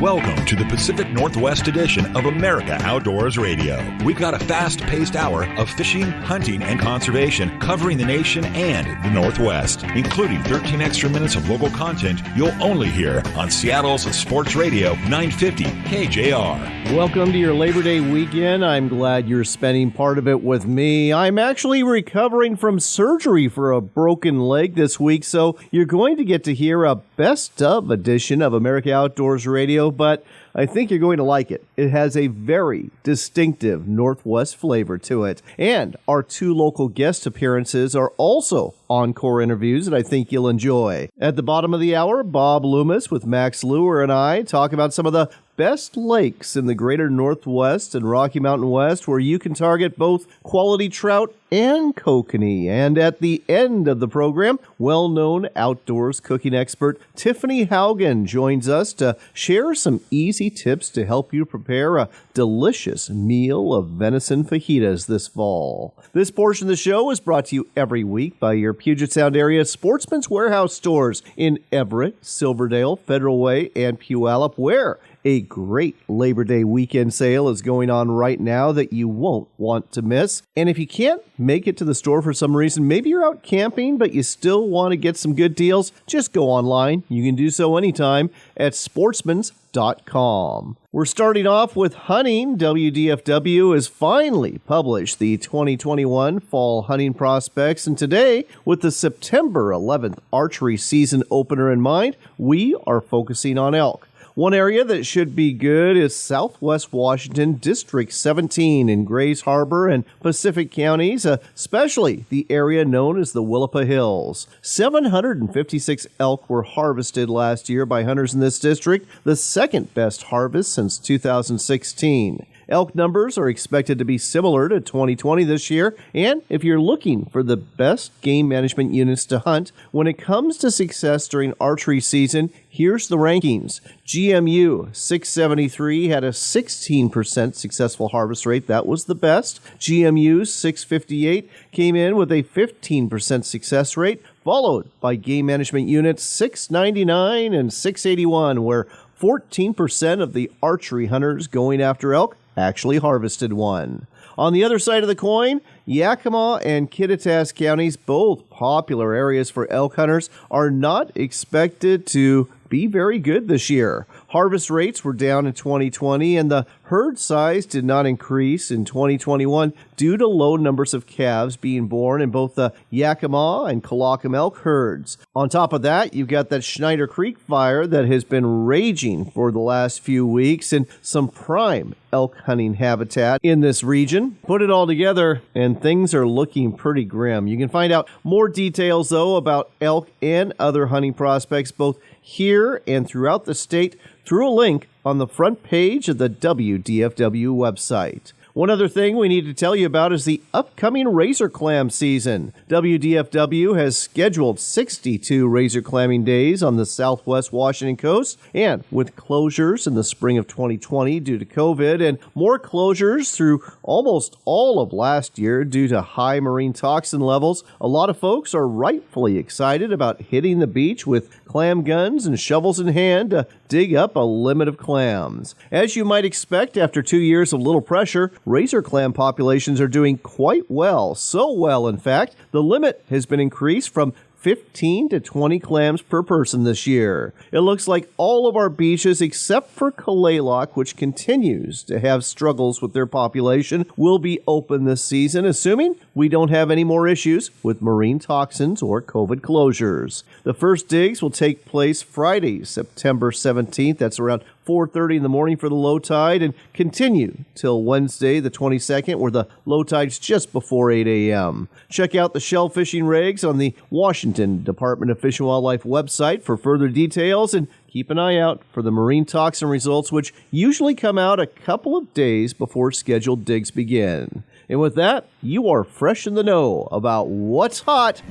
Welcome to the Pacific Northwest edition of America Outdoors Radio. We've got a fast-paced hour of fishing, hunting, and conservation covering the nation and the Northwest, including 13 extra minutes of local content you'll only hear on Seattle's Sports Radio 950 KJR. Welcome to your Labor Day weekend. I'm glad you're spending part of it with me. I'm actually recovering from surgery for a broken leg this week, so you're going to get to hear a best of edition of America Outdoors Radio, but I think you're going to like it. It has a very distinctive Northwest flavor to it. And our two local guest appearances are also encore interviews that I think you'll enjoy. At the bottom of the hour, Bob Loomis with Max Luer and I talk about some of the best lakes in the greater Northwest and Rocky Mountain West where you can target both quality trout and kokanee. And at the end of the program, well-known outdoors cooking expert Tiffany Haugen joins us to share some easy tips to help you prepare a delicious meal of venison fajitas this fall. This portion of the show is brought to you every week by your Puget Sound area Sportsman's Warehouse stores in Everett, Silverdale, Federal Way, and Puyallup, where a great Labor Day weekend sale is going on right now that you won't want to miss. And if you can't make it to the store for some reason, maybe you're out camping, but you still want to get some good deals, just go online. You can do so anytime at sportsmans.com. We're starting off with hunting. WDFW has finally published the 2021 fall hunting prospects, and today, with the September 11th archery season opener in mind, we are focusing on elk. One area that should be good is Southwest Washington District 17 in Grays Harbor and Pacific counties, especially the area known as the Willapa Hills. 756 elk were harvested last year by hunters in this district, the second best harvest since 2016. Elk numbers are expected to be similar to 2020 this year, and if you're looking for the best game management units to hunt when it comes to success during archery season, here's the rankings. GMU 673 had a 16% successful harvest rate. That was the best. GMU 658 came in with a 15% success rate, followed by game management units 699 and 681, where 14% of the archery hunters going after elk actually harvested one. On the other side of the coin, Yakima and Kittitas counties, both popular areas for elk hunters, are not expected to be very good this year. Harvest rates were down in 2020, and the herd size did not increase in 2021 due to low numbers of calves being born in both the Yakima and Colocum elk herds. On top of that, you've got that Schneider Creek fire that has been raging for the last few weeks and some prime elk hunting habitat in this region. Put it all together, and things are looking pretty grim. You can find out more details, though, about elk and other hunting prospects both here and throughout the state through a link on the front page of the WDFW website. One other thing we need to tell you about is the upcoming razor clam season. WDFW has scheduled 62 razor clamming days on the Southwest Washington coast, and with closures in the spring of 2020 due to COVID and more closures through almost all of last year due to high marine toxin levels, a lot of folks are rightfully excited about hitting the beach with clam guns and shovels in hand to dig up a limit of clams. As you might expect, after 2 years of little pressure, razor clam populations are doing quite well. So well, in fact, the limit has been increased from 15 to 20 clams per person this year. It looks like all of our beaches, except for Kalaloch, which continues to have struggles with their population, will be open this season, assuming we don't have any more issues with marine toxins or COVID closures. The first digs will take place Friday, September 17th. That's around 4:30 in the morning for the low tide, and continue till Wednesday the 22nd, where the low tide's just before 8 a.m. Check out the shell fishing rigs on the Washington Department of Fish and Wildlife website for further details, and keep an eye out for the marine toxin results, which usually come out a couple of days before scheduled digs begin. And with that, you are fresh in the know about what's hot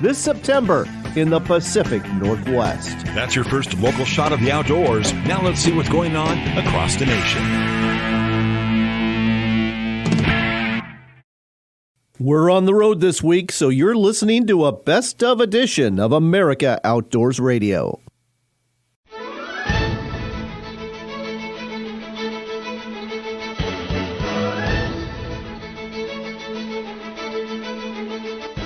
this September in the Pacific Northwest. That's your first local shot of the outdoors. Now let's see what's going on across the nation. We're on the road this week, so you're listening to a best of edition of America Outdoors Radio.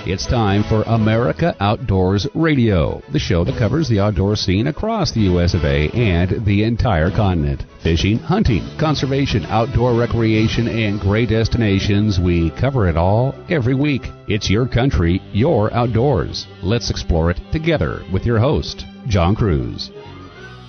It's time for America Outdoors Radio, the show that covers the outdoor scene across the U.S. of A. and the entire continent. Fishing, hunting, conservation, outdoor recreation, and great destinations. We cover it all every week. It's your country, your outdoors. Let's explore it together with your host, John Cruz.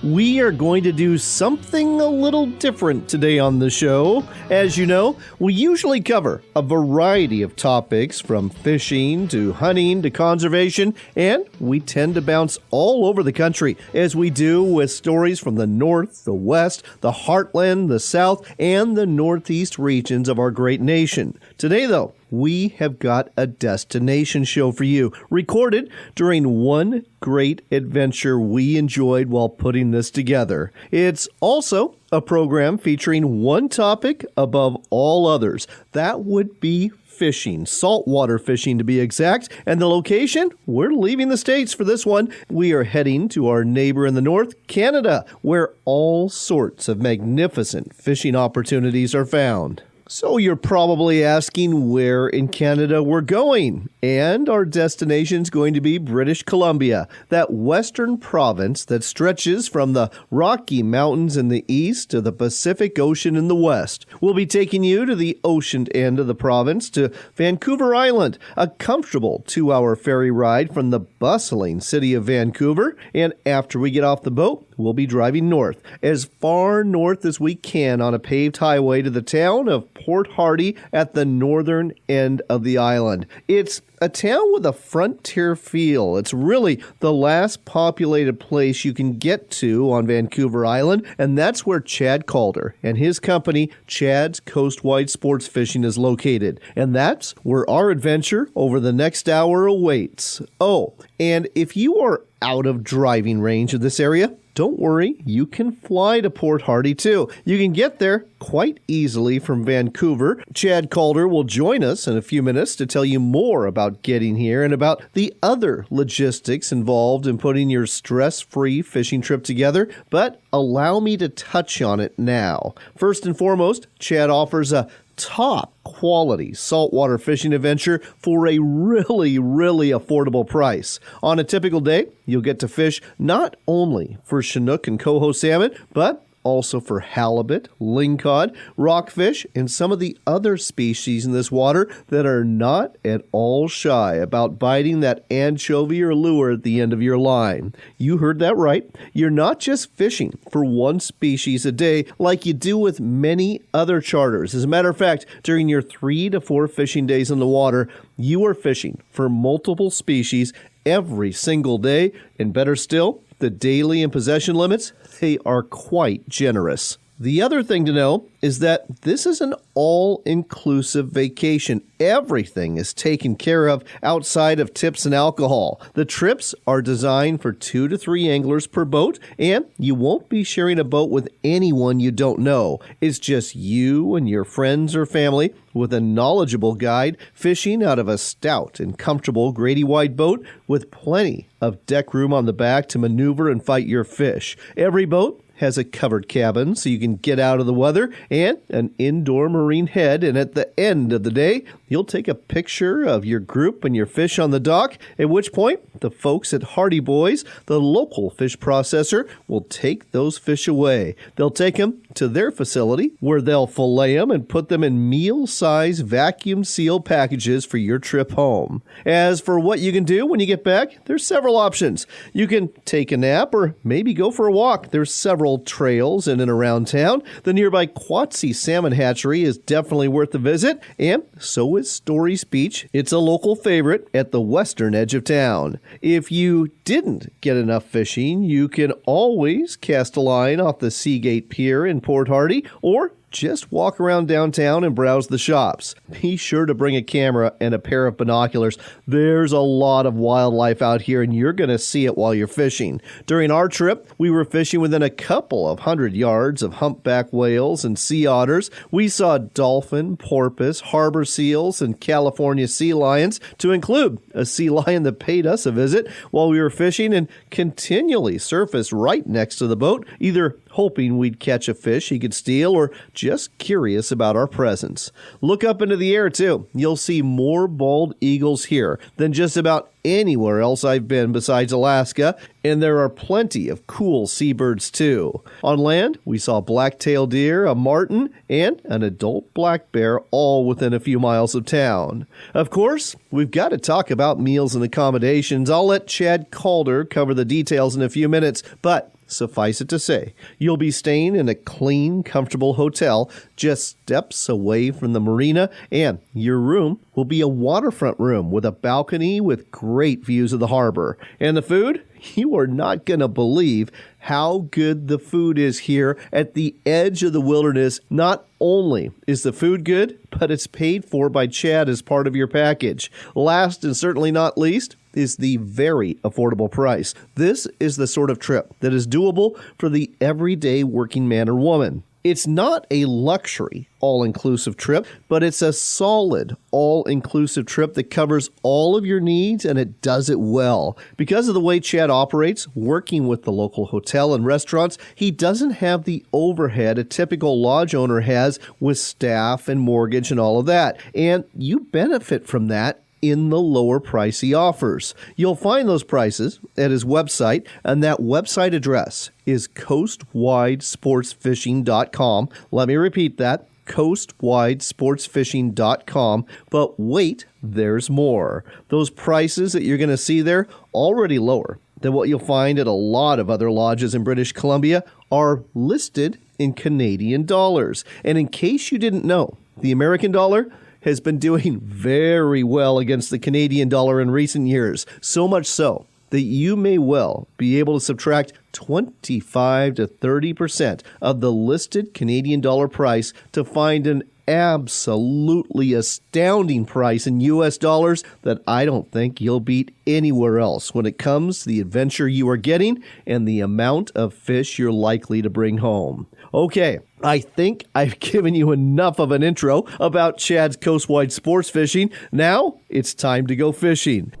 We are going to do something a little different today on the show. As you know, we usually cover a variety of topics from fishing to hunting to conservation, and we tend to bounce all over the country as we do with stories from the north, the west, the heartland, the south, and the northeast regions of our great nation. Today, though, we have got a destination show for you, recorded during one great adventure we enjoyed while putting this together. It's also a program featuring one topic above all others. That would be fishing, saltwater fishing to be exact. And the location? We're leaving the States for this one. We are heading to our neighbor in the north, Canada, where all sorts of magnificent fishing opportunities are found. So you're probably asking where in Canada we're going, and our destination's going to be British Columbia, that western province that stretches from the Rocky Mountains in the east to the Pacific Ocean in the west. We'll be taking you to the ocean end of the province, to Vancouver Island, a comfortable 2-hour ferry ride from the bustling city of Vancouver, and after we get off the boat, we'll be driving north, as far north as we can on a paved highway to the town of Port Hardy at the northern end of the island. It's a town with a frontier feel. It's really the last populated place you can get to on Vancouver Island, and that's where Chad Calder and his company, Chad's Coastwide Sports Fishing, is located. And that's where our adventure over the next hour awaits. Oh, and if you are out of driving range of this area, don't worry, you can fly to Port Hardy too. You can get there quite easily from Vancouver. Chad Calder will join us in a few minutes to tell you more about getting here and about the other logistics involved in putting your stress-free fishing trip together, but allow me to touch on it now. First and foremost, Chad offers a top quality saltwater fishing adventure for a really affordable price. On a typical day, you'll get to fish not only for Chinook and coho salmon, but also for halibut, lingcod, rockfish, and some of the other species in this water that are not at all shy about biting that anchovy or lure at the end of your line. You heard that right. You're not just fishing for one species a day like you do with many other charters. As a matter of fact, during your 3 to 4 fishing days in the water, you are fishing for multiple species every single day, and better still, the daily and possession limits, they are quite generous. The other thing to know is that this is an all-inclusive vacation. Everything is taken care of outside of tips and alcohol. The trips are designed for 2 to 3 anglers per boat, and you won't be sharing a boat with anyone you don't know. It's just you and your friends or family with a knowledgeable guide fishing out of a stout and comfortable Grady-wide boat with plenty of deck room on the back to maneuver and fight your fish. Every boat has a covered cabin so you can get out of the weather, and an indoor marine head, and at the end of the day, you'll take a picture of your group and your fish on the dock, at which point the folks at Hardy Boys, the local fish processor, will take those fish away. They'll take them to their facility where they'll fillet them and put them in meal-size vacuum-sealed packages for your trip home. As for what you can do when you get back, there's several options. You can take a nap or maybe go for a walk. There's several trails in and around town. The nearby Quatsi Salmon Hatchery is definitely worth the visit, and so is Story's Beach. It's a local favorite at the western edge of town. If you didn't get enough fishing, you can always cast a line off the Seagate Pier in Port Hardy, or just walk around downtown and browse the shops. Be sure to bring a camera and a pair of binoculars. There's a lot of wildlife out here, and you're going to see it while you're fishing. During our trip, we were fishing within a couple of 100 yards of humpback whales and sea otters. We saw dolphin, porpoise, harbor seals, and California sea lions, to include a sea lion that paid us a visit while we were fishing and continually surfaced right next to the boat, either hoping we'd catch a fish he could steal, or just curious about our presence. Look up into the air, too. You'll see more bald eagles here than just about anywhere else I've been besides Alaska, and there are plenty of cool seabirds, too. On land, we saw black-tailed deer, a marten, and an adult black bear, all within a few miles of town. Of course, we've got to talk about meals and accommodations. I'll let Chad Calder cover the details in a few minutes, but suffice it to say, you'll be staying in a clean, comfortable hotel just steps away from the marina, and your room will be a waterfront room with a balcony with great views of the harbor. And the food? You are not going to believe how good the food is here at the edge of the wilderness. Not only is the food good, but it's paid for by Chad as part of your package. Last and certainly not least is the very affordable price. This is the sort of trip that is doable for the everyday working man or woman. It's not a luxury all-inclusive trip, but it's a solid all-inclusive trip that covers all of your needs, and it does it well. Because of the way Chad operates, working with the local hotel and restaurants, he doesn't have the overhead a typical lodge owner has with staff and mortgage and all of that. And you benefit from that in the lower price he offers. You'll find those prices at his website, and that website address is coastwidesportsfishing.com. Let me repeat that, coastwidesportsfishing.com. But wait, there's more. Those prices that you're going to see there, already lower than what you'll find at a lot of other lodges in British Columbia, are listed in Canadian dollars. And in case you didn't know, the American dollar has been doing very well against the Canadian dollar in recent years, so much so that you may well be able to subtract 25 to 30% of the listed Canadian dollar price to find an absolutely astounding price in U.S. dollars that I don't think you'll beat anywhere else when it comes to the adventure you are getting and the amount of fish you're likely to bring home. Okay, I think I've given you enough of an intro about Chad's Coastwide Sports Fishing. Now it's time to go fishing.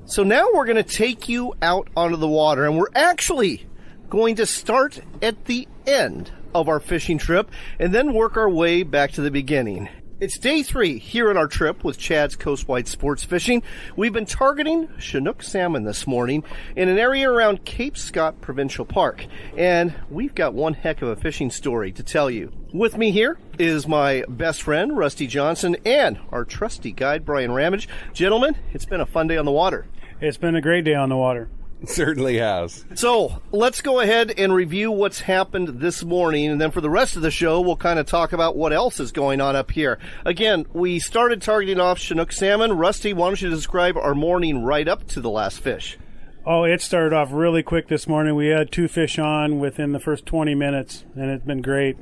So now we're going to take you out onto the water, and we're actually going to start at the end of our fishing trip and then work our way back to the beginning. It's day 3 here on our trip with Chad's Coastwide Sports Fishing. We've been targeting Chinook salmon this morning in an area around Cape Scott Provincial Park, and we've got one heck of a fishing story to tell you. With me here is my best friend, Rusty Johnson, and our trusty guide, Brian Ramage. Gentlemen, it's been a fun day on the water. It's been a great day on the water. It certainly has. So let's go ahead and review what's happened this morning, and then for the rest of the show, we'll kind of talk about what else is going on up here. Again, we started targeting off Chinook salmon. Rusty, why don't you describe our morning right up to the last fish? Oh, it started off really quick this morning. We had 2 fish on within the first 20 minutes, and it's been great.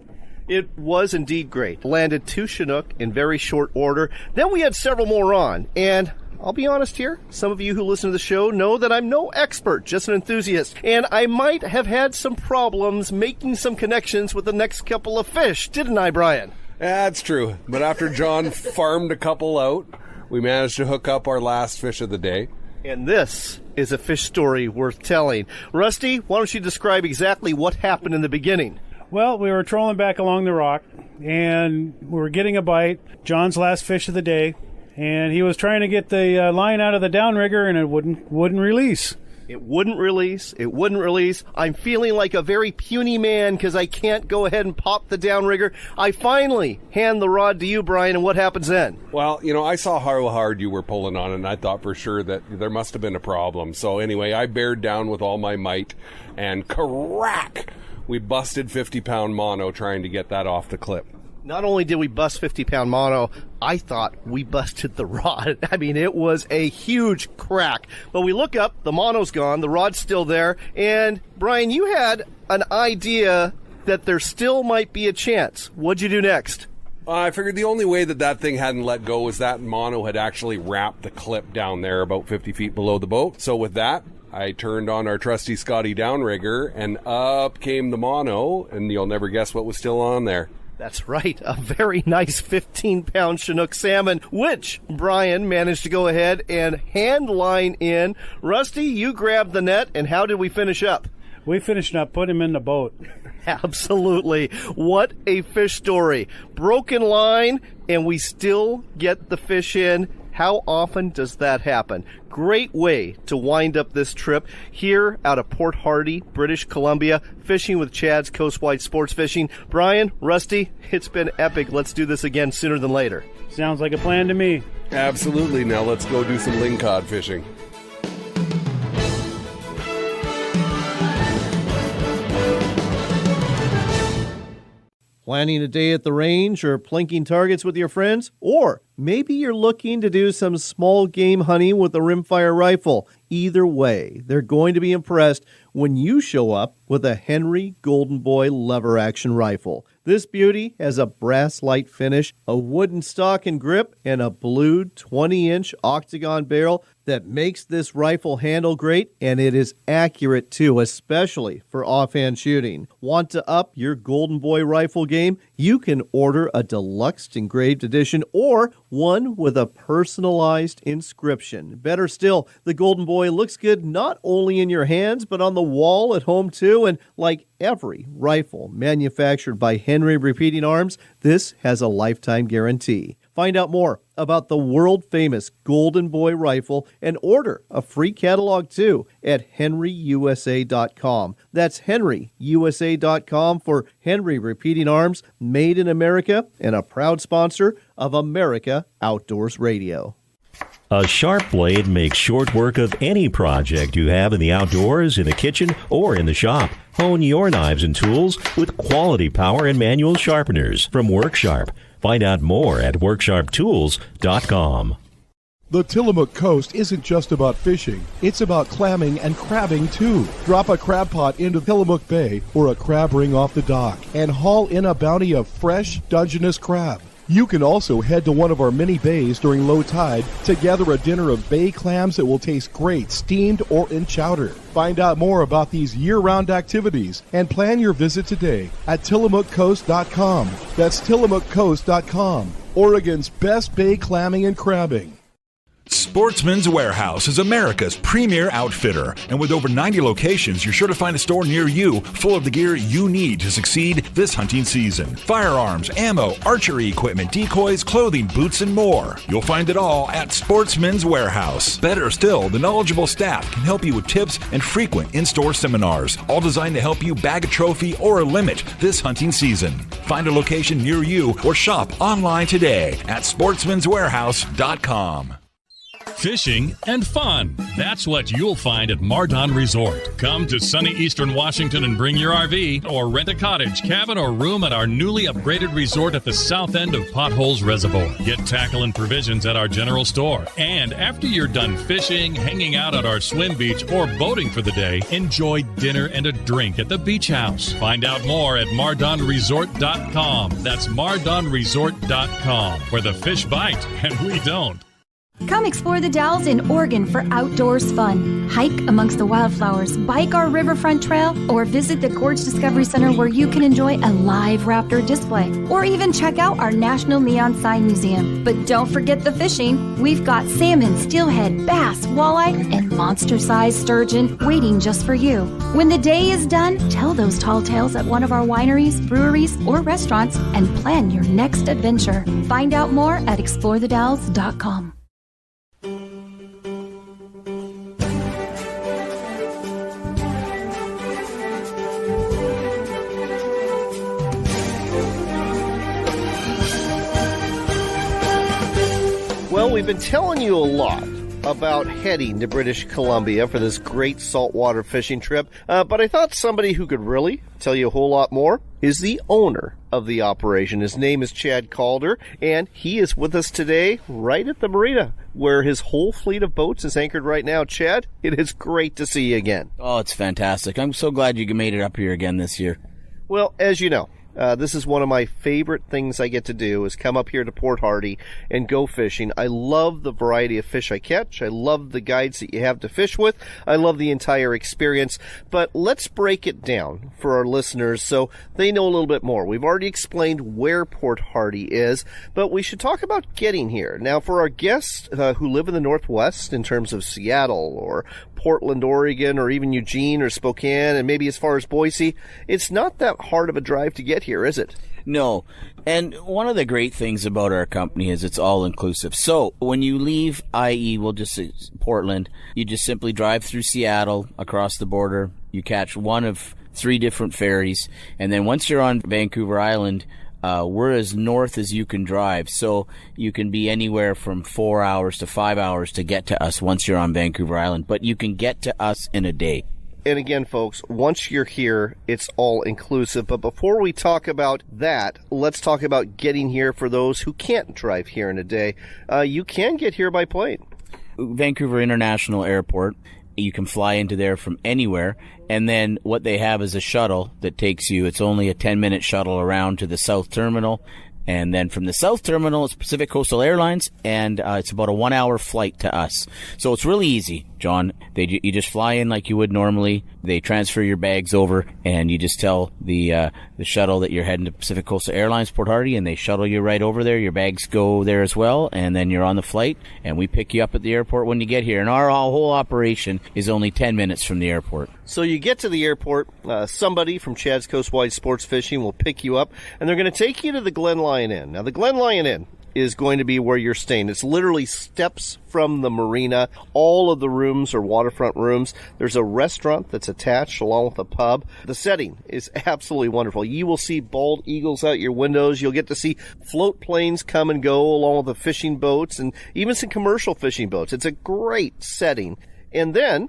It was indeed great. Landed 2 Chinook in very short order. Then we had several more on, and I'll be honest here, some of you who listen to the show know that I'm no expert, just an enthusiast, and I might have had some problems making some connections with the next couple of fish, didn't I, Brian? That's true, but after John farmed a couple out, we managed to hook up our last fish of the day. And this is a fish story worth telling. Rusty, why don't you describe exactly what happened in the beginning? Well, we were trolling back along the rock, and we were getting a bite, John's last fish of the day, and he was trying to get the line out of the downrigger, and it wouldn't release. It wouldn't release. I'm feeling like a very puny man because I can't go ahead and pop the downrigger. I finally hand the rod to you, Brian, and what happens then? Well, I saw how hard you were pulling on it, and I thought for sure that there must have been a problem. So anyway, I bared down with all my might, and crack! We busted 50-pound mono trying to get that off the clip. Not only did we bust 50-pound mono, I thought we busted the rod. I mean, it was a huge crack. But we look up, the mono's gone, the rod's still there, and Brian, you had an idea that there still might be a chance. What'd you do next? I figured the only way that thing hadn't let go was that mono had actually wrapped the clip down there about 50 feet below the boat. So with that, I turned on our trusty Scotty downrigger, and up came the mono, and you'll never guess what was still on there. That's right, a very nice 15-pound Chinook salmon, which Brian managed to go ahead and hand line in. Rusty, you grabbed the net, and how did we finish up? We finished up, put him in the boat. Absolutely. What a fish story. Broken line, and we still get the fish in. How often does that happen? Great way to wind up this trip here out of Port Hardy, British Columbia, fishing with Chad's Coastwide Sports Fishing. Brian, Rusty, it's been epic. Let's do this again sooner than later. Sounds like a plan to me. Absolutely. Now let's go do some lingcod fishing. Planning a day at the range or plinking targets with your friends? Or maybe you're looking to do some small game hunting with a rimfire rifle. Either way, they're going to be impressed when you show up with a Henry Golden Boy lever action rifle. This beauty has a brass light finish, a wooden stock and grip, and a blued 20-inch octagon barrel that makes this rifle handle great, and it is accurate too, especially for offhand shooting. Want to up your Golden Boy rifle game? You can order a deluxe engraved edition or one with a personalized inscription. Better still, the Golden Boy looks good not only in your hands, but on the wall at home too, and like every rifle manufactured by Henry Repeating Arms, this has a lifetime guarantee. Find out more about the world-famous Golden Boy rifle and order a free catalog too at henryusa.com. That's henryusa.com for Henry Repeating Arms, made in America and a proud sponsor of America Outdoors Radio. A sharp blade makes short work of any project you have in the outdoors, in the kitchen, or in the shop. Hone your knives and tools with quality power and manual sharpeners from WorkSharp. Find out more at WorkSharpTools.com. The Tillamook Coast isn't just about fishing. It's about clamming and crabbing, too. Drop a crab pot into Tillamook Bay or a crab ring off the dock and haul in a bounty of fresh, Dungeness crab. You can also head to one of our mini bays during low tide to gather a dinner of bay clams that will taste great steamed or in chowder. Find out more about these year-round activities and plan your visit today at TillamookCoast.com. That's TillamookCoast.com, Oregon's best bay clamming and crabbing. Sportsman's Warehouse is America's premier outfitter, and with over 90 locations, you're sure to find a store near you full of the gear you need to succeed this hunting season. Firearms, ammo, archery equipment, decoys, clothing, boots, and more. You'll find it all at Sportsman's Warehouse. Better still, the knowledgeable staff can help you with tips and frequent in-store seminars, all designed to help you bag a trophy or a limit this hunting season. Find a location near you or shop online today at sportsmanswarehouse.com. Fishing and fun. That's what you'll find at Mardon Resort. Come to sunny Eastern Washington and bring your RV or rent a cottage, cabin, or room at our newly upgraded resort at the south end of Potholes Reservoir. Get tackle and provisions at our general store. And after you're done fishing, hanging out at our swim beach, or boating for the day, enjoy dinner and a drink at the beach house. Find out more at MardonResort.com. That's MardonResort.com, where the fish bite and we don't. Come explore the Dalles in Oregon for outdoors fun. Hike amongst the wildflowers, bike our riverfront trail, or visit the Gorge Discovery Center where you can enjoy a live raptor display, or even check out our National Neon Sign Museum. But don't forget the fishing. We've got salmon, steelhead, bass, walleye, and monster-sized sturgeon waiting just for you. When the day is done, tell those tall tales at one of our wineries, breweries, or restaurants and plan your next adventure. Find out more at explorethedalles.com. Well, we've been telling you a lot about heading to British Columbia for this great saltwater fishing trip, but I thought somebody who could really tell you a whole lot more is the owner of the operation. His name is Chad Calder, and he is with us today right at the marina where his whole fleet of boats is anchored right now. Chad, it is great to see you again. Oh, it's fantastic. I'm so glad you made it up here again this year. Well, as you know, This is one of my favorite things I get to do is come up here to Port Hardy and go fishing. I love the variety of fish I catch. I love the guides that you have to fish with. I love the entire experience. But let's break it down for our listeners so they know a little bit more. We've already explained where Port Hardy is, but we should talk about getting here. Now, for our guests who live in the Northwest, in terms of Seattle or Portland, Oregon, or even Eugene or Spokane, and maybe as far as Boise, it's not that hard of a drive to get here, is it? No. And one of the great things about our company is it's all inclusive. So when you leave, i.e., we'll just say Portland, you just simply drive through Seattle across the border. You catch one of 3 different ferries. And then once you're on Vancouver Island, we're as north as you can drive, so you can be anywhere from 4 hours to 5 hours to get to us once you're on Vancouver Island, but you can get to us in a day. And again, folks, once you're here, it's all inclusive. But before we talk about that, let's talk about getting here for those who can't drive here in a day. You can get here by plane. Vancouver International Airport. You can fly into there from anywhere, and then what they have is a shuttle that takes you, it's only a 10-minute shuttle around to the South Terminal, and then from the South Terminal, it's Pacific Coastal Airlines, and it's about a 1-hour flight to us. So it's really easy, John. You just fly in like you would normally. They transfer your bags over, and you just tell the shuttle that you're heading to Pacific Coastal Airlines, Port Hardy, and they shuttle you right over there. Your bags go there as well, and then you're on the flight, and we pick you up at the airport when you get here. And our whole operation is only 10 minutes from the airport. So you get to the airport, somebody from Chad's Coastwide Sports Fishing will pick you up, and they're going to take you to the Glen Lyon Inn. Now, the Glen Lyon Inn is going to be where you're staying. It's literally steps from the marina. All of the rooms are waterfront rooms. There's a restaurant that's attached along with a pub. The setting is absolutely wonderful. You will see bald eagles out your windows. You'll get to see float planes come and go along with the fishing boats and even some commercial fishing boats. It's a great setting. And then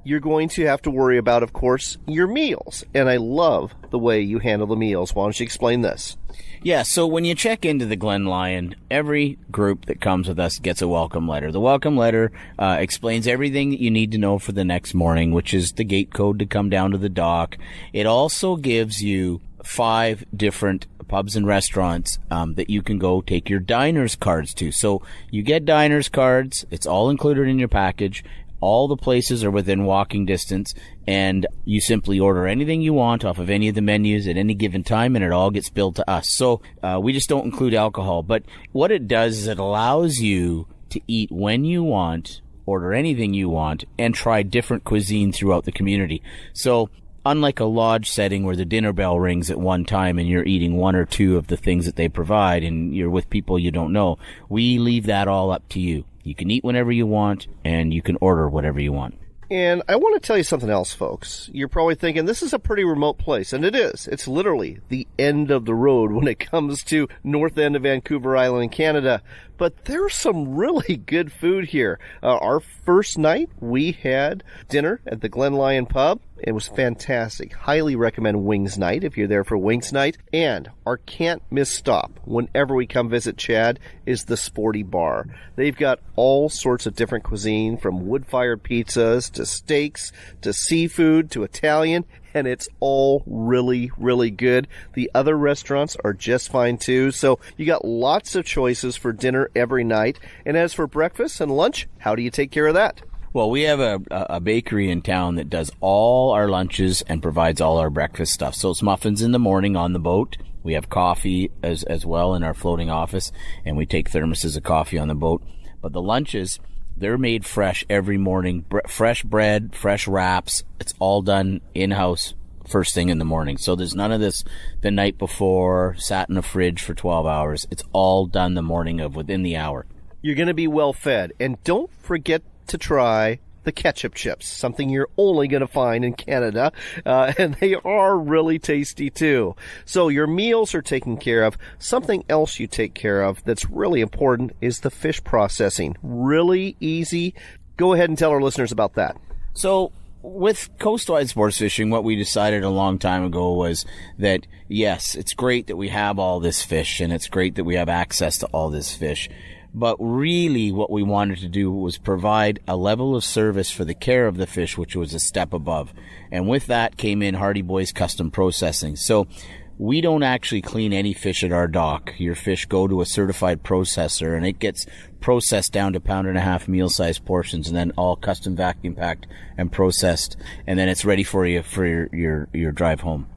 you're going to have to worry about, of course, your meals. And I love the way you handle the meals. Why don't you explain this? Yeah, so when you check into the Glen Lyon, every group that comes with us gets a welcome letter. The welcome letter explains everything that you need to know for the next morning, which is the gate code to come down to the dock. It also gives you 5 different pubs and restaurants that you can go take your diners cards to. So you get diners cards. It's all included in your package. All the places are within walking distance, and you simply order anything you want off of any of the menus at any given time, and it all gets billed to us. So we just don't include alcohol. But what it does is it allows you to eat when you want, order anything you want, and try different cuisine throughout the community. So unlike a lodge setting where the dinner bell rings at one time and you're eating 1 or 2 of the things that they provide and you're with people you don't know, we leave that all up to you. You can eat whenever you want, and you can order whatever you want. And I want to tell you something else, folks. You're probably thinking, this is a pretty remote place, and it is. It's literally the end of the road when it comes to north end of Vancouver Island in Canada. But there's some really good food here. Our first night, we had dinner at the Glen Lyon Pub. It was fantastic. Highly recommend Wings Night if you're there for Wings Night. And our can't miss stop whenever we come visit Chad is the Sporty Bar. They've got all sorts of different cuisine, from wood-fired pizzas to steaks to seafood to Italian, and it's all really, really good. The other restaurants are just fine too. So you got lots of choices for dinner every night. And as for breakfast and lunch, how do you take care of that? Well, we have a bakery in town that does all our lunches and provides all our breakfast stuff. So it's muffins in the morning on the boat. We have coffee as well in our floating office, and we take thermoses of coffee on the boat. But the lunches, they're made fresh every morning. Fresh bread, fresh wraps. It's all done in-house first thing in the morning. So there's none of this the night before, sat in a fridge for 12 hours. It's all done the morning of, within the hour. You're going to be well fed. And don't forget to try the ketchup chips, something you're only going to find in Canada, and they are really tasty too. So your meals are taken care of. Something else you take care of that's really important is the fish processing. Really easy. Go ahead and tell our listeners about that. So with Coastwide Sports Fishing, what we decided a long time ago was that, yes, it's great that we have all this fish, and it's great that we have access to all this fish. But really what we wanted to do was provide a level of service for the care of the fish, which was a step above. And with that came in Hardy Boys Custom Processing. So We don't actually clean any fish at our dock. Your fish go to a certified processor, and it gets processed down to 1.5-pound meal-sized portions, and then all custom vacuum packed and processed, and then it's ready for you for your drive home.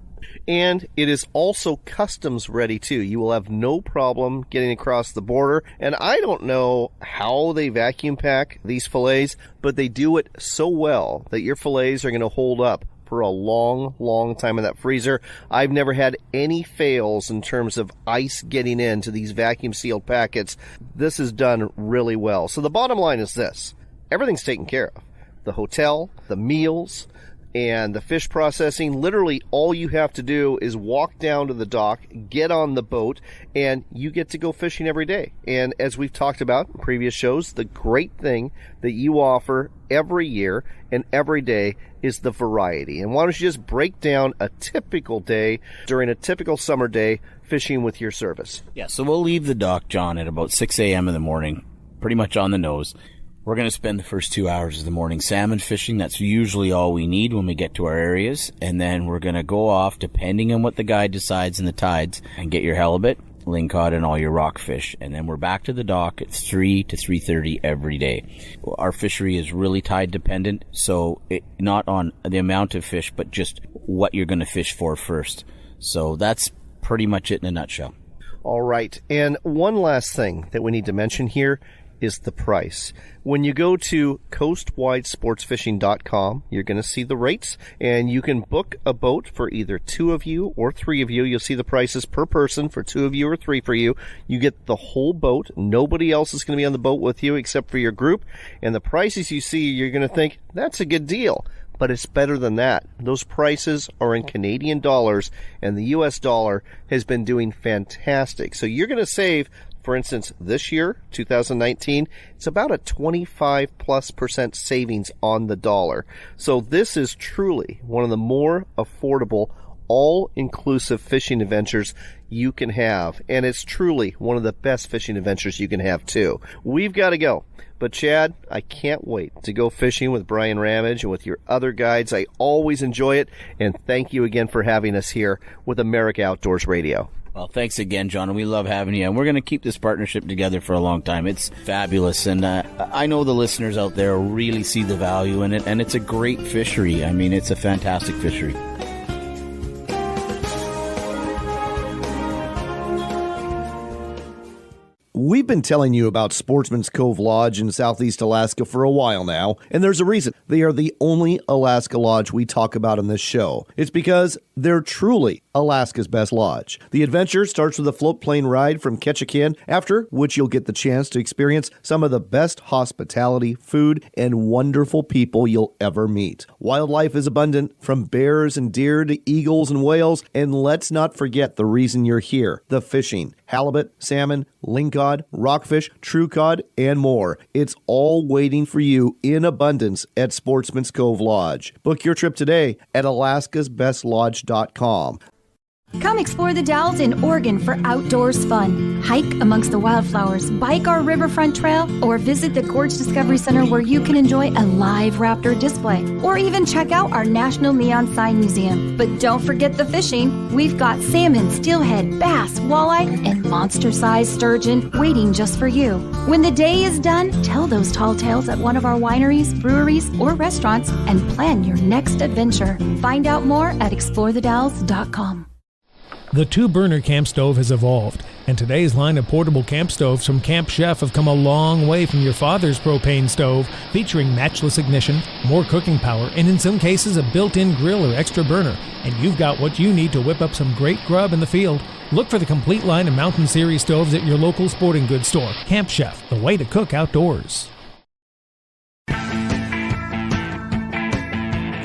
And it is also customs ready too. You will have no problem getting across the border. And I don't know how they vacuum pack these fillets, but they do it so well that your fillets are going to hold up for a long, long time in that freezer. I've never had any fails in terms of ice getting into these vacuum sealed packets. This is done really well. So the bottom line is this: everything's taken care of. The hotel, the meals, and the fish processing. Literally all you have to do is walk down to the dock, get on the boat, and you get to go fishing every day. And as we've talked about in previous shows, the great thing that you offer every year and every day is the variety. And why don't you just break down a typical day during a typical summer day fishing with your service? Yeah, so we'll leave the dock, John, at about 6 a.m. in the morning, pretty much on the nose. We're going to spend the first 2 hours of the morning salmon fishing. That's usually all we need when we get to our areas. And then we're going to go off, depending on what the guide decides in the tides, and get your halibut, lingcod, and all your rockfish. And then we're back to the dock at 3 to 3:30 every day. Our fishery is really tide dependent, so not on the amount of fish, but just what you're going to fish for first. So that's pretty much it in a nutshell. All right. And one last thing that we need to mention here is the price. When you go to coastwidesportsfishing.com, you're going to see the rates, and you can book a boat for either 2 of you or 3 of you. You'll see the prices per person for 2 of you or 3 for you. You get the whole boat. Nobody else is going to be on the boat with you except for your group. And the prices you see, you're going to think, that's a good deal. But it's better than that. Those prices are in Canadian dollars, and the U.S. dollar has been doing fantastic. So you're going to save, for instance, this year, 2019, it's about a 25+% savings on the dollar. So this is truly one of the more affordable, all-inclusive fishing adventures you can have. And it's truly one of the best fishing adventures you can have, too. We've got to go. But, Chad, I can't wait to go fishing with Brian Ramage and with your other guides. I always enjoy it. And thank you again for having us here with America Outdoors Radio. Well, thanks again, John. We love having you, and we're going to keep this partnership together for a long time. It's fabulous, and I know the listeners out there really see the value in it, and it's a great fishery. I mean, it's a fantastic fishery. We've been telling you about Sportsman's Cove Lodge in Southeast Alaska for a while now, and there's a reason. They are the only Alaska lodge we talk about in this show. It's because they're truly Alaska's best lodge. The adventure starts with a float plane ride from Ketchikan, after which you'll get the chance to experience some of the best hospitality, food, and wonderful people you'll ever meet. Wildlife is abundant, from bears and deer to eagles and whales, and let's not forget the reason you're here, the fishing. Halibut, salmon, lingcod, rockfish, true cod, and more. It's all waiting for you in abundance at Sportsman's Cove Lodge. Book your trip today at alaskasbestlodge.com. Come explore the Dalles in Oregon for outdoors fun. Hike amongst the wildflowers, bike our riverfront trail, or visit the Gorge Discovery Center where you can enjoy a live raptor display, or even check out our National Neon Sign Museum. But don't forget the fishing. We've got salmon, steelhead, bass, walleye, and monster-sized sturgeon waiting just for you. When the day is done, tell those tall tales at one of our wineries, breweries, or restaurants and plan your next adventure. Find out more at explorethedalles.com. The 2-burner camp stove has evolved, and today's line of portable camp stoves from Camp Chef have come a long way from your father's propane stove, featuring matchless ignition, more cooking power, and in some cases a built-in grill or extra burner. And you've got what you need to whip up some great grub in the field. Look for the complete line of Mountain Series stoves at your local sporting goods store. Camp Chef, the way to cook outdoors.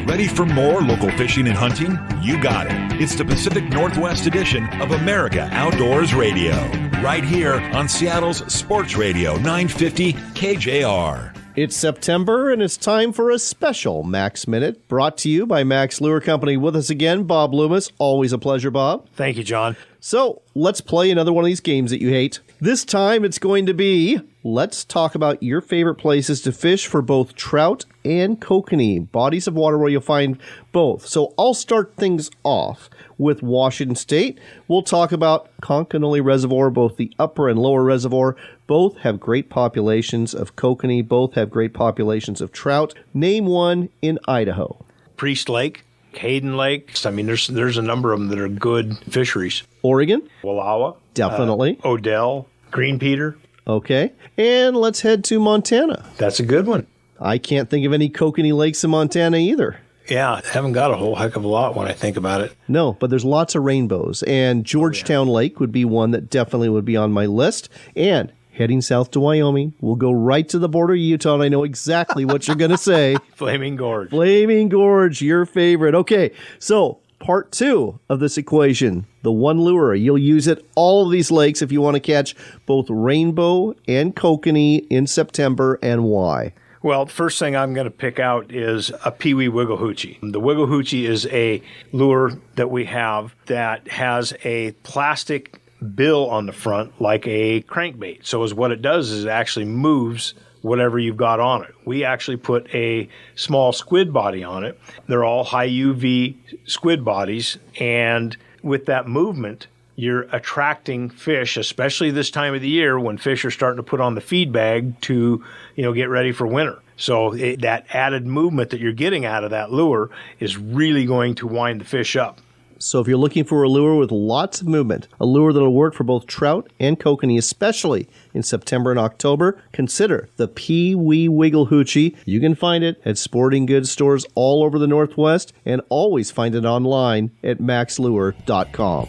Ready for more local fishing and hunting? You got it. It's the Pacific Northwest edition of America Outdoors Radio, right here on Seattle's Sports Radio 950 KJR. It's September, and it's time for a special Max Minute, brought to you by Max Lure Company. With us again, Bob Loomis. Always a pleasure, Bob. Thank you, John. So, let's play another one of these games that you hate. This time, it's going to be let's talk about your favorite places to fish for both trout and kokanee, bodies of water where you'll find both. So I'll start things off with Washington State. We'll talk about Conconully Reservoir, both the upper and lower reservoir. Both have great populations of kokanee. Both have great populations of trout. Name one in Idaho. Priest Lake, Hayden Lake. I mean, there's a number of them that are good fisheries. Oregon? Wallowa. Definitely. Odell. Green Peter. Okay. And let's head to Montana. That's a good one. I can't think of any kokanee lakes in Montana either. Yeah, haven't got a whole heck of a lot when I think about it. No, but there's lots of rainbows. And Georgetown Lake would be one that definitely would be on my list. And heading south to Wyoming, we'll go right to the border of Utah, and I know exactly what you're going to say. Flaming Gorge. Flaming Gorge, your favorite. Okay, so part 2 of this equation, the one lure. You'll use it all of these lakes if you want to catch both rainbow and kokanee in September, and why? Well, the first thing I'm going to pick out is a Pee-wee Wiggle Hoochie. The Wiggle Hoochie is a lure that we have that has a plastic bill on the front like a crankbait. So what it does is it actually moves whatever you've got on it. We actually put a small squid body on it. They're all high UV squid bodies, and with that movement, you're attracting fish, especially this time of the year when fish are starting to put on the feed bag to, get ready for winter. So that added movement that you're getting out of that lure is really going to wind the fish up. So if you're looking for a lure with lots of movement, a lure that'll work for both trout and kokanee, especially in September and October, consider the Pee-wee Wiggle Hoochie. You can find it at sporting goods stores all over the Northwest, and always find it online at maxlure.com.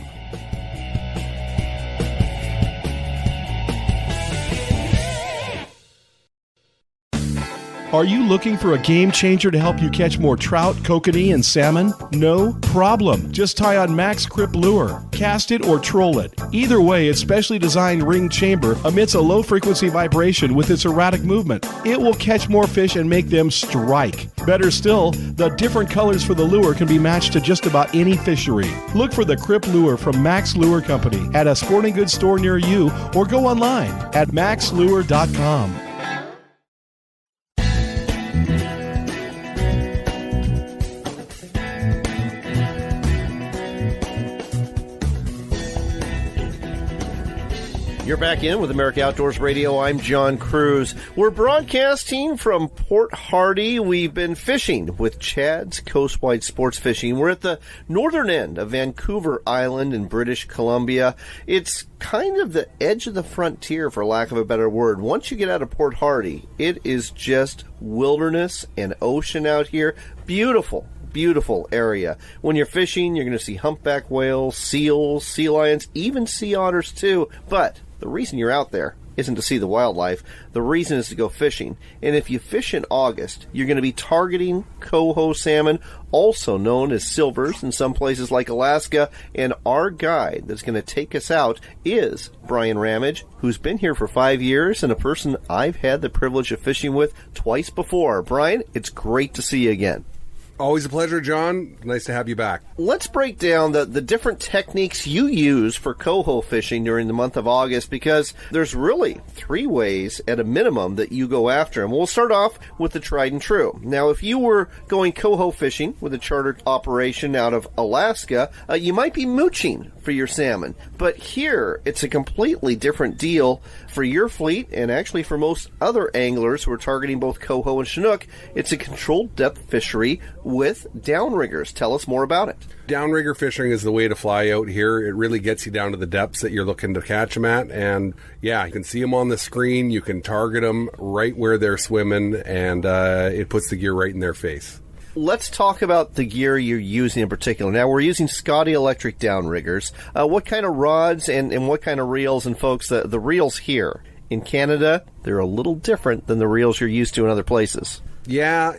Are you looking for a game changer to help you catch more trout, kokanee, and salmon? No problem. Just tie on Max Crip Lure. Cast it or troll it. Either way, its specially designed ring chamber emits a low-frequency vibration with its erratic movement. It will catch more fish and make them strike. Better still, the different colors for the lure can be matched to just about any fishery. Look for the Crip Lure from Max Lure Company at a sporting goods store near you, or go online at maxlure.com. You're back in with America Outdoors Radio. I'm John Cruz. We're broadcasting from Port Hardy. We've been fishing with Chad's Coastwide Sports Fishing. We're at the northern end of Vancouver Island in British Columbia. It's kind of the edge of the frontier, for lack of a better word. Once you get out of Port Hardy, it is just wilderness and ocean out here. Beautiful. Beautiful area. When you're fishing, you're going to see humpback whales, seals, sea lions, even sea otters too. But the reason you're out there isn't to see the wildlife. The reason is to go fishing. And if you fish in August, you're going to be targeting coho salmon, also known as silvers in some places like Alaska. And our guide that's going to take us out is Brian Ramage, who's been here for 5 years and a person I've had the privilege of fishing with twice before. Brian, it's great to see you again. Always a pleasure, John. Nice to have you back. Let's break down the different techniques you use for coho fishing during the month of August, because there's really 3 ways at a minimum that you go after them. We'll start off with the tried and true. Now, if you were going coho fishing with a chartered operation out of Alaska, you might be mooching for your salmon. But here, it's a completely different deal for your fleet, and actually for most other anglers who are targeting both coho and chinook. It's a controlled depth fishery with downriggers. Tell us more about it. Downrigger fishing is the way to fly out here. It really gets you down to the depths that you're looking to catch them at. And yeah, you can see them on the screen. You can target them right where they're swimming, and it puts the gear right in their face. Let's talk about the gear you're using in particular. Now, we're using Scotty Electric downriggers. What kind of rods and what kind of reels? And folks, the reels here in Canada, they're a little different than the reels you're used to in other places. Yeah,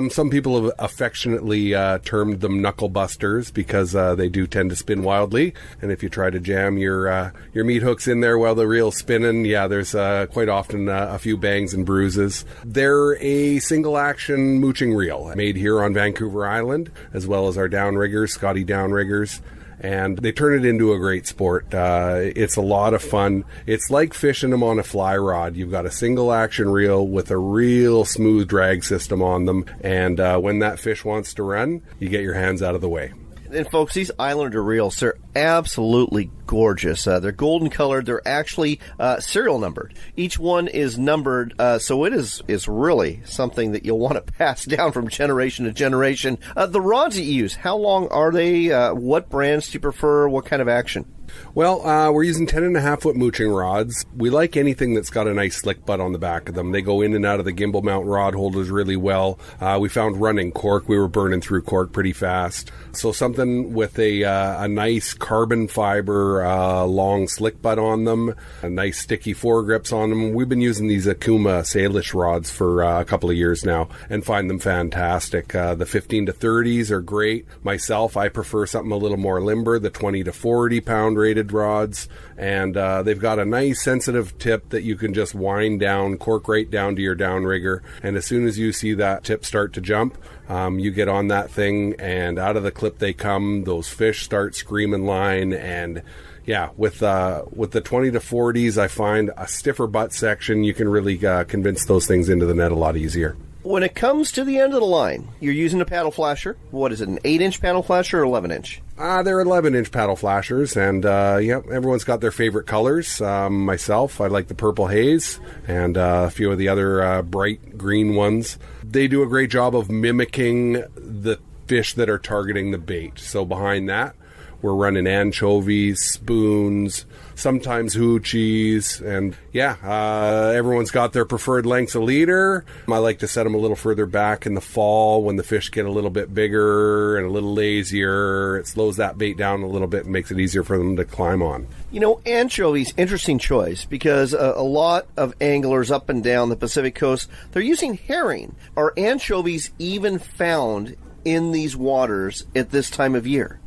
some people have affectionately termed them knuckle busters because they do tend to spin wildly. And if you try to jam your meat hooks in there while the reel's spinning, yeah, there's quite often a few bangs and bruises. They're a single-action mooching reel made here on Vancouver Island, as well as our downriggers, Scotty downriggers. and they turn it into a great sport. It's a lot of fun. It's like fishing them on a fly rod. You've got a single action reel with a real smooth drag system on them, and when that fish wants to run, you get your hands out of the way. And folks, these Islander reels, they're absolutely gorgeous. They're golden colored. They're actually serial numbered. Each one is numbered, so it is really something that you'll want to pass down from generation to generation. The rods that you use, how long are they? What brands do you prefer? What kind of action? Well, we're using 10.5-foot mooching rods. We like anything that's got a nice slick butt on the back of them. They go in and out of the gimbal mount rod holders really well. We found running cork. We were burning through cork pretty fast. So something with a nice carbon fiber long slick butt on them, a nice sticky foregrips on them. We've been using these Akuma Salish rods for a couple of years now and find them fantastic. The 15 to 30s are great. Myself, I prefer something a little more limber, the 20 to 40 pound rated rods, and they've got a nice sensitive tip that you can just wind down, cork right down to your downrigger, and as soon as you see that tip start to jump, you get on that thing and out of the clip they come. Those fish start screaming line, and yeah, with the 20 to 40s, I find a stiffer butt section, you can really convince those things into the net a lot easier. When it comes to the end of the line, you're using a paddle flasher. What is it, an 8-inch paddle flasher or 11-inch? They're 11-inch paddle flashers, and everyone's got their favorite colors. Myself, I like the purple haze, and a few of the other bright green ones. They do a great job of mimicking the fish that are targeting the bait. So behind that, we're running anchovies, spoons, sometimes hoochies, and everyone's got their preferred lengths of leader. I like to set them a little further back in the fall when the fish get a little bit bigger and a little lazier. It slows that bait down a little bit and makes it easier for them to climb on. You know, anchovies, interesting choice, because a lot of anglers up and down the Pacific coast, they're using herring. Are anchovies even found in these waters at this time of year?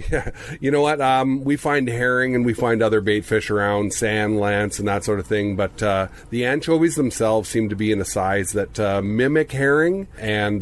Yeah, you know what? We find herring and we find other bait fish around, sand, lance, and that sort of thing. But the anchovies themselves seem to be in a size that mimic herring, and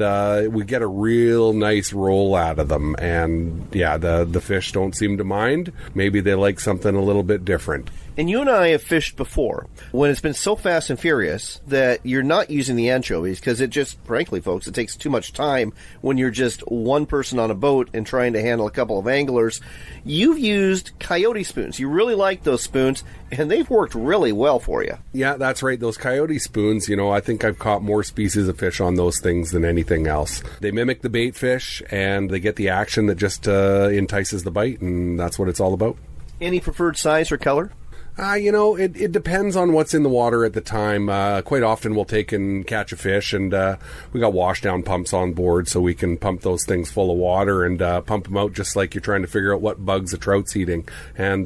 we get a real nice roll out of them. And yeah, the fish don't seem to mind. Maybe they like something a little bit different. And you and I have fished before when it's been so fast and furious that you're not using the anchovies because it just, frankly, folks, it takes too much time when you're just one person on a boat and trying to handle a couple of anglers. You've used coyote spoons. You really like those spoons, and they've worked really well for you. Yeah, that's right. Those coyote spoons, I think I've caught more species of fish on those things than anything else. They mimic the bait fish, and they get the action that just entices the bite, and that's what it's all about. Any preferred size or color? It depends on what's in the water at the time. Quite often we'll take and catch a fish, and we got washdown pumps on board so we can pump those things full of water and pump them out just like you're trying to figure out what bugs a trout's eating. And,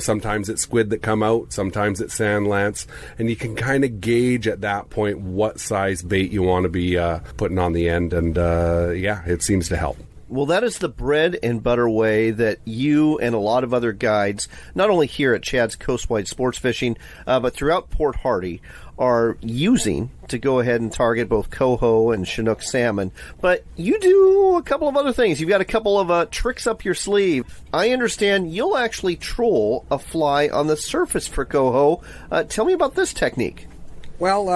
sometimes it's squid that come out, sometimes it's sand lance, and you can kind of gauge at that point what size bait you want to be putting on the end, and it seems to help. Well, that is the bread and butter way that you and a lot of other guides, not only here at Chad's Coastwide Sports Fishing, but throughout Port Hardy, are using to go ahead and target both coho and Chinook salmon. But you do a couple of other things. You've got a couple of tricks up your sleeve. I understand you'll actually troll a fly on the surface for coho. Tell me about this technique. Well,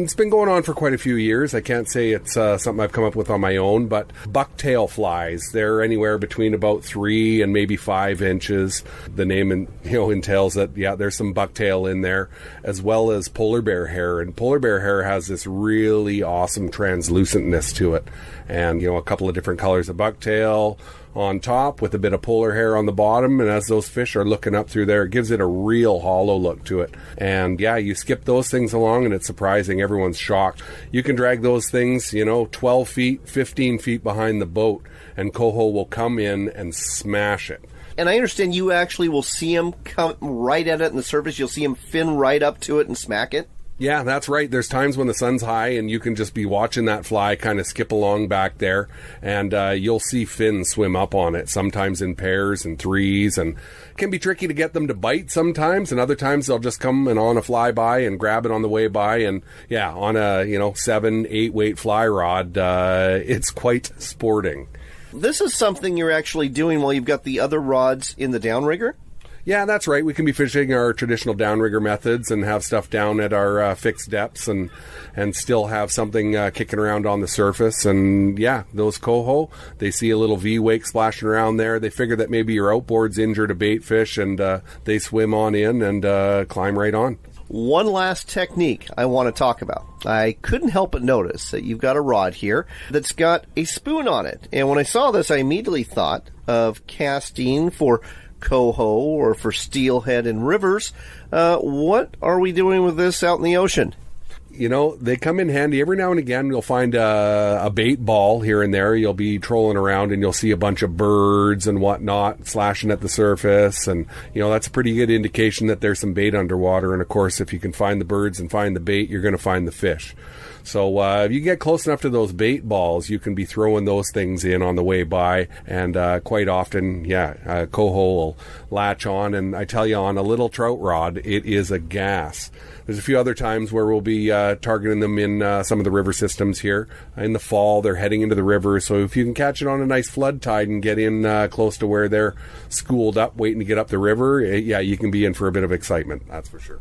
it's been going on for quite a few years. I can't say it's something I've come up with on my own, but bucktail flies, they're anywhere between about 3 and maybe 5 inches. The name entails that, there's some bucktail in there, as well as polar bear hair. And polar bear hair has this really awesome translucentness to it. And, a couple of different colors of bucktail on top with a bit of polar hair on the bottom, and as those fish are looking up through there, it gives it a real hollow look to it. And you skip those things along and it's surprising. Everyone's shocked. You can drag those things 12 feet, 15 feet behind the boat, and coho will come in and smash it. And I understand you actually will see them come right at it in the surface. You'll see them fin right up to it and smack it. Yeah, that's right. There's times when the sun's high and you can just be watching that fly kind of skip along back there, and you'll see fins swim up on it, sometimes in pairs and threes, and it can be tricky to get them to bite sometimes, and other times they'll just come and on a flyby and grab it on the way by, and on a 7-8 weight fly rod, it's quite sporting. This is something you're actually doing while you've got the other rods in the downrigger? Yeah, that's right. We can be fishing our traditional downrigger methods and have stuff down at our fixed depths and still have something kicking around on the surface. And yeah, those coho, they see a little V-wake splashing around there. They figure that maybe your outboard's injured a bait fish, and they swim on in and climb right on. One last technique I want to talk about. I couldn't help but notice that you've got a rod here that's got a spoon on it. And when I saw this, I immediately thought of casting for coho or for steelhead in rivers. What are we doing with this out in the ocean? You know, they come in handy. Every now and again, you'll find a bait ball here and there. You'll be trolling around and you'll see a bunch of birds and whatnot slashing at the surface. And, you know, that's a pretty good indication that there's some bait underwater. And, of course, if you can find the birds and find the bait, you're going to find the fish. So if you get close enough to those bait balls, you can be throwing those things in on the way by. And quite often, coho will latch on. And I tell you, on a little trout rod, it is a gas. There's a few other times where we'll be targeting them in some of the river systems here. In the fall, they're heading into the river. So if you can catch it on a nice flood tide and get in close to where they're schooled up, waiting to get up the river, you can be in for a bit of excitement. That's for sure.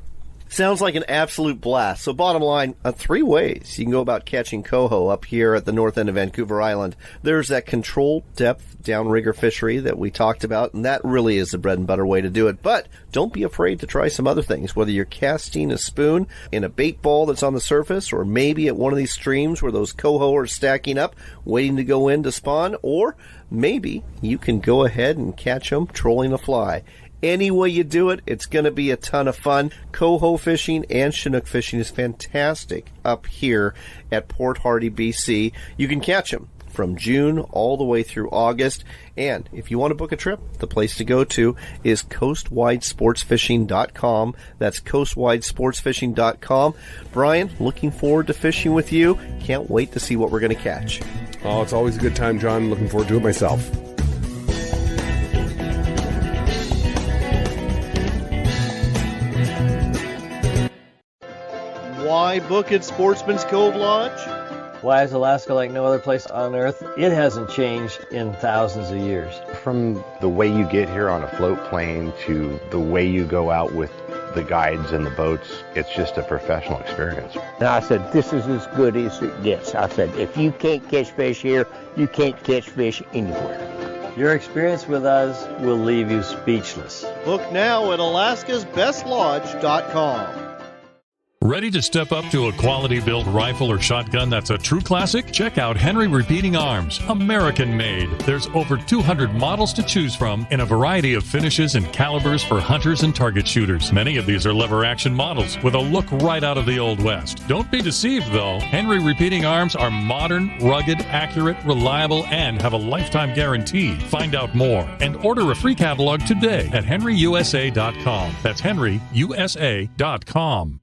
Sounds like an absolute blast. So bottom line, 3 ways you can go about catching coho up here at the north end of Vancouver Island. There's that controlled depth downrigger fishery that we talked about, and that really is the bread and butter way to do it. But don't be afraid to try some other things, whether you're casting a spoon in a bait ball that's on the surface, or maybe at one of these streams where those coho are stacking up, waiting to go in to spawn, or maybe you can go ahead and catch them trolling a fly. Any way you do it, it's going to be a ton of fun. Coho fishing and Chinook fishing is fantastic up here at Port Hardy, BC. You can catch them from June all the way through August. And if you want to book a trip, the place to go to is coastwidesportsfishing.com. That's coastwidesportsfishing.com. Brian, looking forward to fishing with you. Can't wait to see what we're going to catch. Oh, it's always a good time, John. Looking forward to it myself. Why book at Sportsman's Cove Lodge? Why is Alaska like no other place on Earth? It hasn't changed in thousands of years. From the way you get here on a float plane to the way you go out with the guides and the boats, it's just a professional experience. And I said, this is as good as it gets. I said, if you can't catch fish here, you can't catch fish anywhere. Your experience with us will leave you speechless. Book now at alaskasbestlodge.com. Ready to step up to a quality-built rifle or shotgun that's a true classic? Check out Henry Repeating Arms, American-made. There's over 200 models to choose from in a variety of finishes and calibers for hunters and target shooters. Many of these are lever-action models with a look right out of the Old West. Don't be deceived, though. Henry Repeating Arms are modern, rugged, accurate, reliable, and have a lifetime guarantee. Find out more and order a free catalog today at henryusa.com. That's henryusa.com.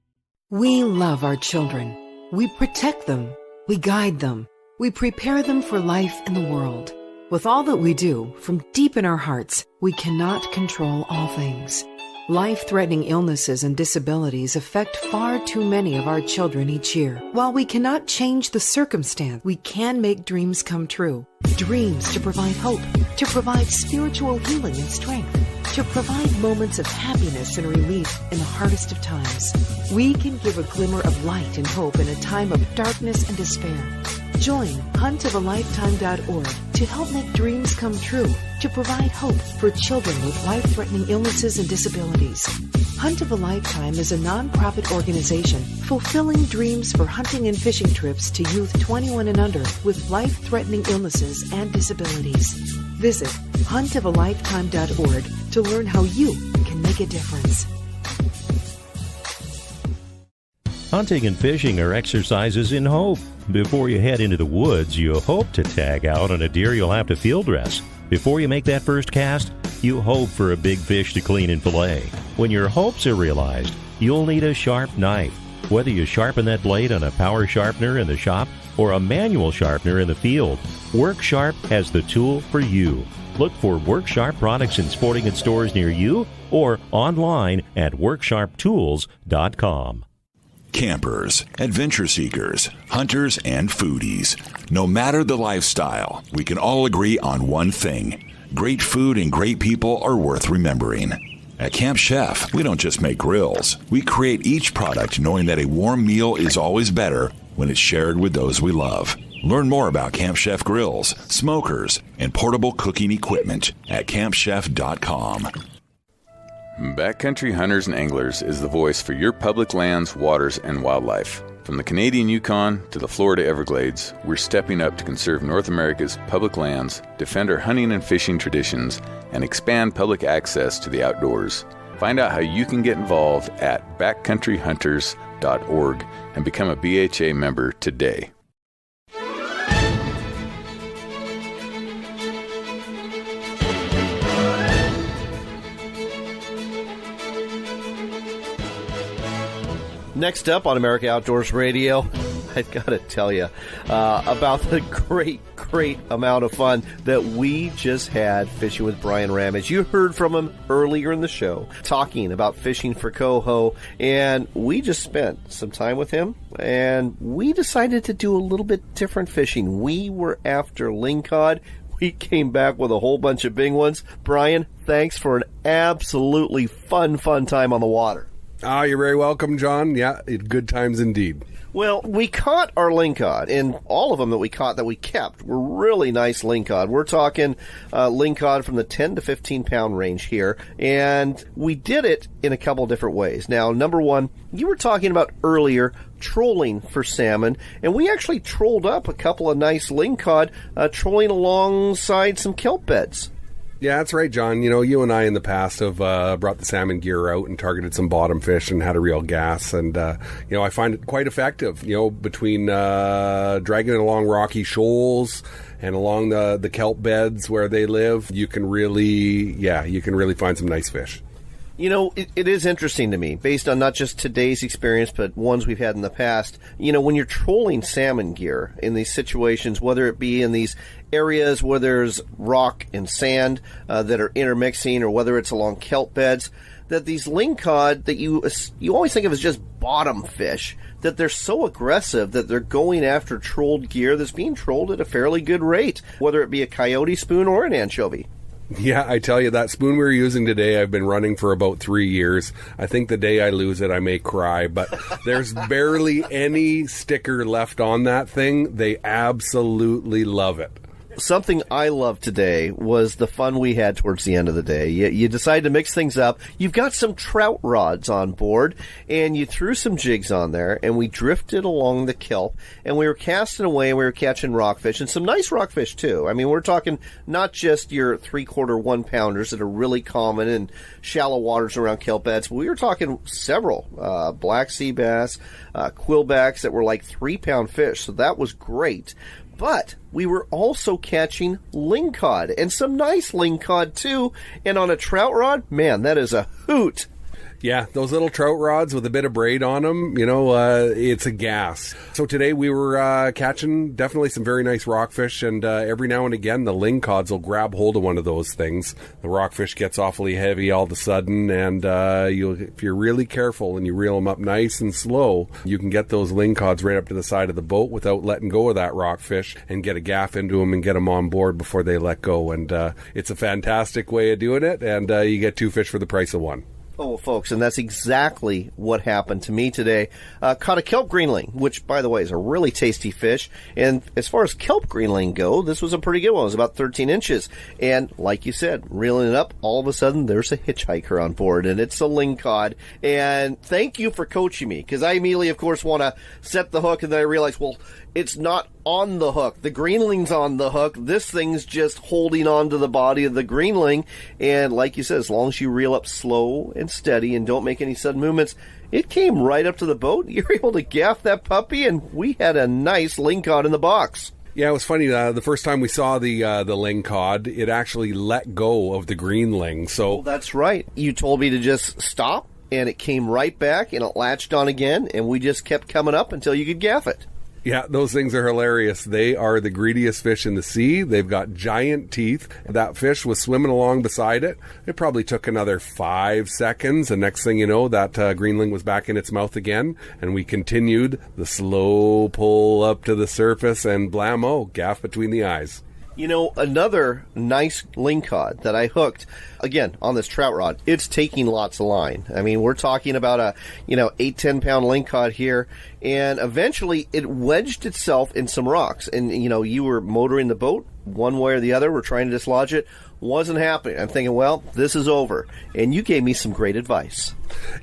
We love our children. We protect them. We guide them. We prepare them for life in the world. With all that we do, from deep in our hearts, we cannot control all things. Life-threatening illnesses and disabilities affect far too many of our children each year. While we cannot change the circumstance, we can make dreams come true. Dreams to provide hope, to provide spiritual healing and strength, to provide moments of happiness and relief in the hardest of times. We can give a glimmer of light and hope in a time of darkness and despair. Join huntofalifetime.org to help make dreams come true, to provide hope for children with life-threatening illnesses and disabilities. Hunt of a Lifetime is a non-profit organization fulfilling dreams for hunting and fishing trips to youth 21 and under with life-threatening illnesses and disabilities. Visit huntofalifetime.org to learn how you can make a difference. Hunting and fishing are exercises in hope. Before you head into the woods, you hope to tag out on a deer you'll have to field dress. Before you make that first cast, you hope for a big fish to clean and fillet. When your hopes are realized, you'll need a sharp knife. Whether you sharpen that blade on a power sharpener in the shop or a manual sharpener in the field, Work Sharp has the tool for you. Look for Work Sharp products in sporting goods stores near you or online at worksharptools.com. Campers, adventure seekers, hunters, and foodies. No matter the lifestyle, we can all agree on one thing. Great food and great people are worth remembering. At Camp Chef, we don't just make grills. We create each product knowing that a warm meal is always better when it's shared with those we love. Learn more about Camp Chef grills, smokers, and portable cooking equipment at campchef.com. Backcountry Hunters and Anglers is the voice for your public lands, waters, and wildlife. From the Canadian Yukon to the Florida Everglades, we're stepping up to conserve North America's public lands, defend our hunting and fishing traditions, and expand public access to the outdoors. Find out how you can get involved at backcountryhunters.org and become a BHA member today. Next up on America Outdoors Radio, I've got to tell you about the great amount of fun that we just had fishing with Brian Ramage. You heard from him earlier in the show talking about fishing for coho, and we just spent some time with him, and we decided to do a little bit different fishing. We were after lingcod. We came back with a whole bunch of big ones. Brian, thanks for an absolutely fun time on the water. Oh, you're very welcome, John. Yeah, good times indeed. Well, we caught our lingcod, and all of them that we caught that we kept were really nice lingcod. We're talking lingcod from the 10 to 15 pound range here, and we did it in a couple different ways. Now, number one, you were talking about earlier trolling for salmon, and we actually trolled up a couple of nice lingcod trolling alongside some kelp beds. Yeah, that's right, John. You know, you and I in the past have brought the salmon gear out and targeted some bottom fish and had a real gas. And, you know, I find it quite effective, you know, between dragging it along rocky shoals and along the kelp beds where they live. You can really find some nice fish. You know, it is interesting to me, based on not just today's experience, but ones we've had in the past. You know, when you're trolling salmon gear in these situations, whether it be in these areas where there's rock and sand that are intermixing, or whether it's along kelp beds, that these lingcod that you always think of as just bottom fish, that they're so aggressive that they're going after trolled gear that's being trolled at a fairly good rate, whether it be a coyote spoon or an anchovy. Yeah, I tell you, that spoon we're using today, I've been running for about 3 years. I think the day I lose it, I may cry, but there's barely any sticker left on that thing. They absolutely love it. Something I loved today was the fun we had towards the end of the day. You decided to mix things up. You've got some trout rods on board, and you threw some jigs on there, and we drifted along the kelp, and we were casting away, and we were catching rockfish, and some nice rockfish, too. I mean, we're talking not just your 3/4 1-pounders that are really common in shallow waters around kelp beds, but we were talking several black sea bass, quillbacks that were like 3-pound fish, so that was great. But we were also catching lingcod, and some nice lingcod, too. And on a trout rod, man, that is a hoot. Yeah, those little trout rods with a bit of braid on them, you know, it's a gas. So today we were catching definitely some very nice rockfish, and every now and again the lingcods will grab hold of one of those things. The rockfish gets awfully heavy all of a sudden, and if you're really careful and you reel them up nice and slow, you can get those lingcods right up to the side of the boat without letting go of that rockfish, and get a gaff into them and get them on board before they let go. And it's a fantastic way of doing it, and you get 2 fish for the price of 1. Oh, folks, and that's exactly what happened to me today. Caught a kelp greenling, which, by the way, is a really tasty fish. And as far as kelp greenling go, this was a pretty good one. It was about 13 inches. And like you said, reeling it up, all of a sudden, there's a hitchhiker on board, and it's a lingcod. And thank you for coaching me, because I immediately, of course, want to set the hook, and then I realize, well, it's not on the hook. The greenling's on the hook. This thing's just holding on to the body of the greenling. And like you said, as long as you reel up slow and steady and don't make any sudden movements, it came right up to the boat. You're able to gaff that puppy, and we had a nice lingcod in the box. Yeah, it was funny. The first time we saw the lingcod, it actually let go of the greenling. So well, that's right. You told me to just stop, and it came right back, and it latched on again, and we just kept coming up until you could gaff it. Yeah, those things are hilarious. They are the greediest fish in the sea. They've got giant teeth. That fish was swimming along beside it. It probably took another 5 seconds. And next thing you know, that greenling was back in its mouth again. And we continued the slow pull up to the surface and blammo, gaff between the eyes. You know, another nice lingcod that I hooked, again, on this trout rod, it's taking lots of line. I mean, we're talking about a, 8-10 pound lingcod here, and eventually it wedged itself in some rocks. And, you were motoring the boat one way or the other, we're trying to dislodge it. Wasn't happening. I'm thinking, well, this is over. And you gave me some great advice.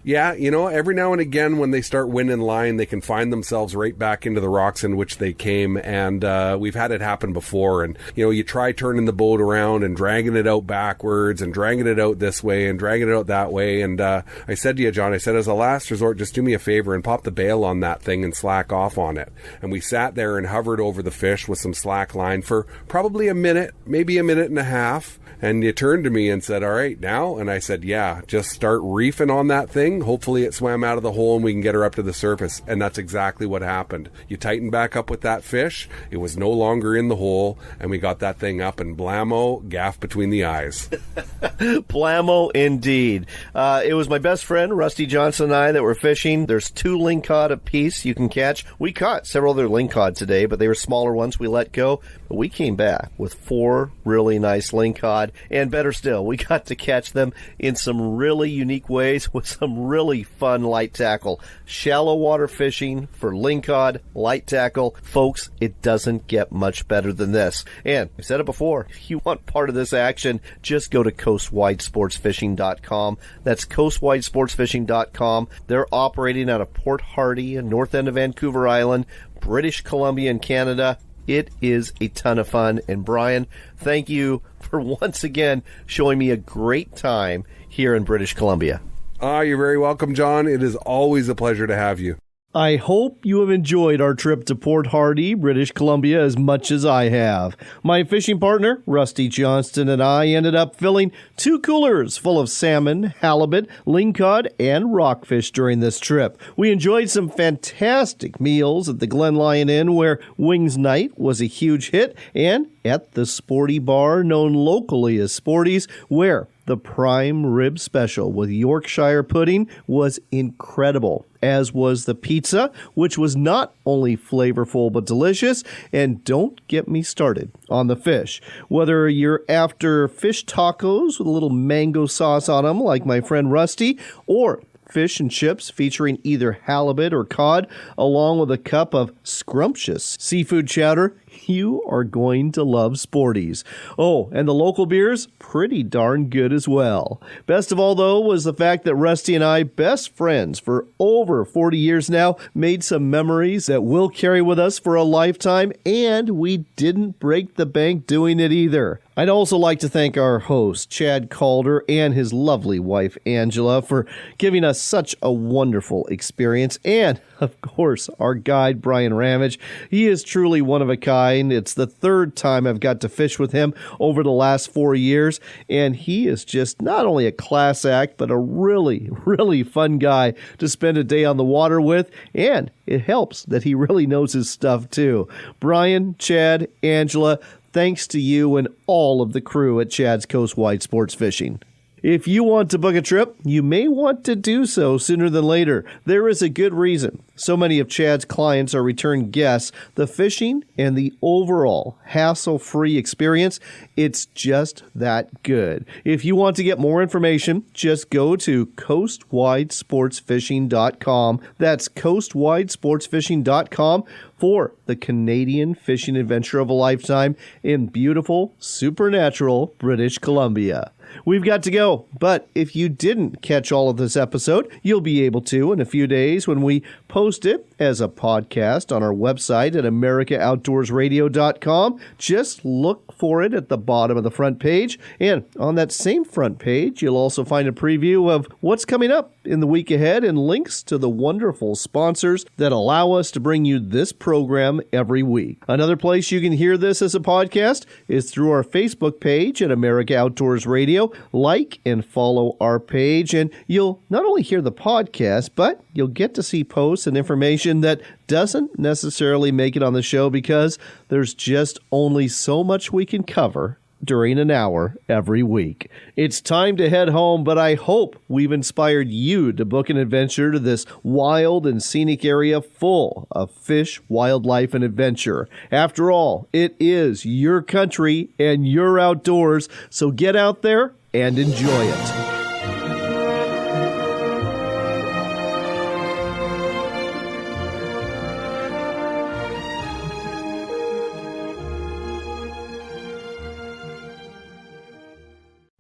Yeah, every now and again when they start winning line, they can find themselves right back into the rocks in which they came. And we've had it happen before. And, you try turning the boat around and dragging it out backwards and dragging it out this way and dragging it out that way. And I said to you, John, as a last resort, just do me a favor and pop the bail on that thing and slack off on it. And we sat there and hovered over the fish with some slack line for probably a minute, maybe a minute and a half. And you turned to me and said, all right, now? And I said, yeah, just start reefing on that thing. Hopefully it swam out of the hole and we can get her up to the surface. And that's exactly what happened. You tighten back up with that fish. It was no longer in the hole. And we got that thing up and blammo, gaff between the eyes. Blammo indeed. It was my best friend, Rusty Johnson, and I that were fishing. There's 2 lingcod apiece you can catch. We caught several other lingcod today, but they were smaller ones we let go. But we came back with 4 really nice lingcod. And better still, we got to catch them in some really unique ways with some really fun light tackle. Shallow water fishing for lingcod, light tackle. Folks, it doesn't get much better than this. And I said it before, if you want part of this action, just go to coastwidesportsfishing.com. That's coastwidesportsfishing.com. They're operating out of Port Hardy and north end of Vancouver Island, British Columbia in Canada. It is a ton of fun. And Brian, thank you for once again showing me a great time here in British Columbia. You're very welcome, John. It is always a pleasure to have you. I hope you have enjoyed our trip to Port Hardy, British Columbia, as much as I have. My fishing partner, Rusty Johnston, and I ended up filling 2 coolers full of salmon, halibut, lingcod, and rockfish during this trip. We enjoyed some fantastic meals at the Glen Lyon Inn, where Wings Night was a huge hit, and at the Sporty Bar, known locally as Sporty's, where the prime rib special with Yorkshire pudding was incredible, as was the pizza, which was not only flavorful but delicious. And don't get me started on the fish. Whether you're after fish tacos with a little mango sauce on them, like my friend Rusty, or fish and chips featuring either halibut or cod, along with a cup of scrumptious seafood chowder, you are going to love Sporty's. Oh, and the local beers, pretty darn good as well. Best of all, though, was the fact that Rusty and I, best friends for over 40 years now, made some memories that we'll carry with us for a lifetime, and we didn't break the bank doing it either. I'd also like to thank our host, Chad Calder, and his lovely wife, Angela, for giving us such a wonderful experience. And, of course, our guide, Brian Ramage. He is truly one of a kind. It's the 3rd time I've got to fish with him over the last 4 years. And he is just not only a class act, but a really, really fun guy to spend a day on the water with. And it helps that he really knows his stuff, too. Brian, Chad, Angela, thanks to you and all of the crew at Chad's Coastwide Sports Fishing. If you want to book a trip, you may want to do so sooner than later. There is a good reason. So many of Chad's clients are return guests. The fishing and the overall hassle-free experience, it's just that good. If you want to get more information, just go to coastwidesportsfishing.com. That's coastwidesportsfishing.com for the Canadian fishing adventure of a lifetime in beautiful, supernatural British Columbia. We've got to go, but if you didn't catch all of this episode, you'll be able to in a few days when we post it as a podcast on our website at AmericaOutdoorsRadio.com. Just look for it at the bottom of the front page, and on that same front page, you'll also find a preview of what's coming up in the week ahead and links to the wonderful sponsors that allow us to bring you this program every week. Another place you can hear this as a podcast is through our Facebook page at America Outdoors Radio. Radio, like and follow our page, and you'll not only hear the podcast, but you'll get to see posts and information that doesn't necessarily make it on the show because there's just only so much we can cover during an hour every week. It's time to head home, but I hope we've inspired you to book an adventure to this wild and scenic area full of fish, wildlife, and adventure. After all, it is your country and your outdoors, so get out there and enjoy it.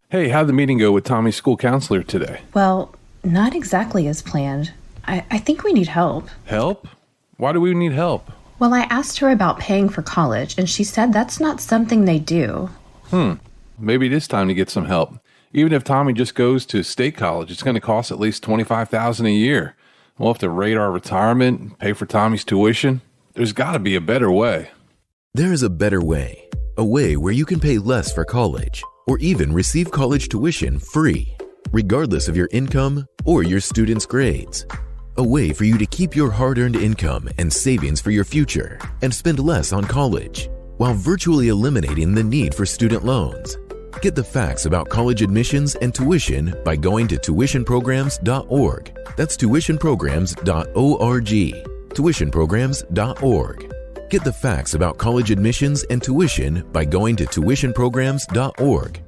Hey, how'd the meeting go with Tommy's school counselor today? Well, not exactly as planned. I think we need help. Help? Why do we need help? Well, I asked her about paying for college, and she said that's not something they do. Maybe it is time to get some help. Even if Tommy just goes to state college, it's going to cost at least $25,000 a year. We'll have to rate our retirement, pay for Tommy's tuition. There's got to be a better way. There is a better way. A way where you can pay less for college, or even receive college tuition free, regardless of your income or your student's grades. A way for you to keep your hard-earned income and savings for your future and spend less on college, while virtually eliminating the need for student loans. Get the facts about college admissions and tuition by going to tuitionprograms.org. That's tuitionprograms.org. tuitionprograms.org. Get the facts about college admissions and tuition by going to tuitionprograms.org.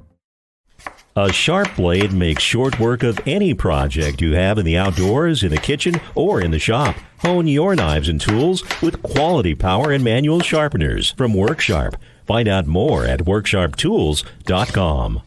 A sharp blade makes short work of any project you have in the outdoors, in the kitchen, or in the shop. Hone your knives and tools with quality power and manual sharpeners from WorkSharp. Find out more at worksharptools.com.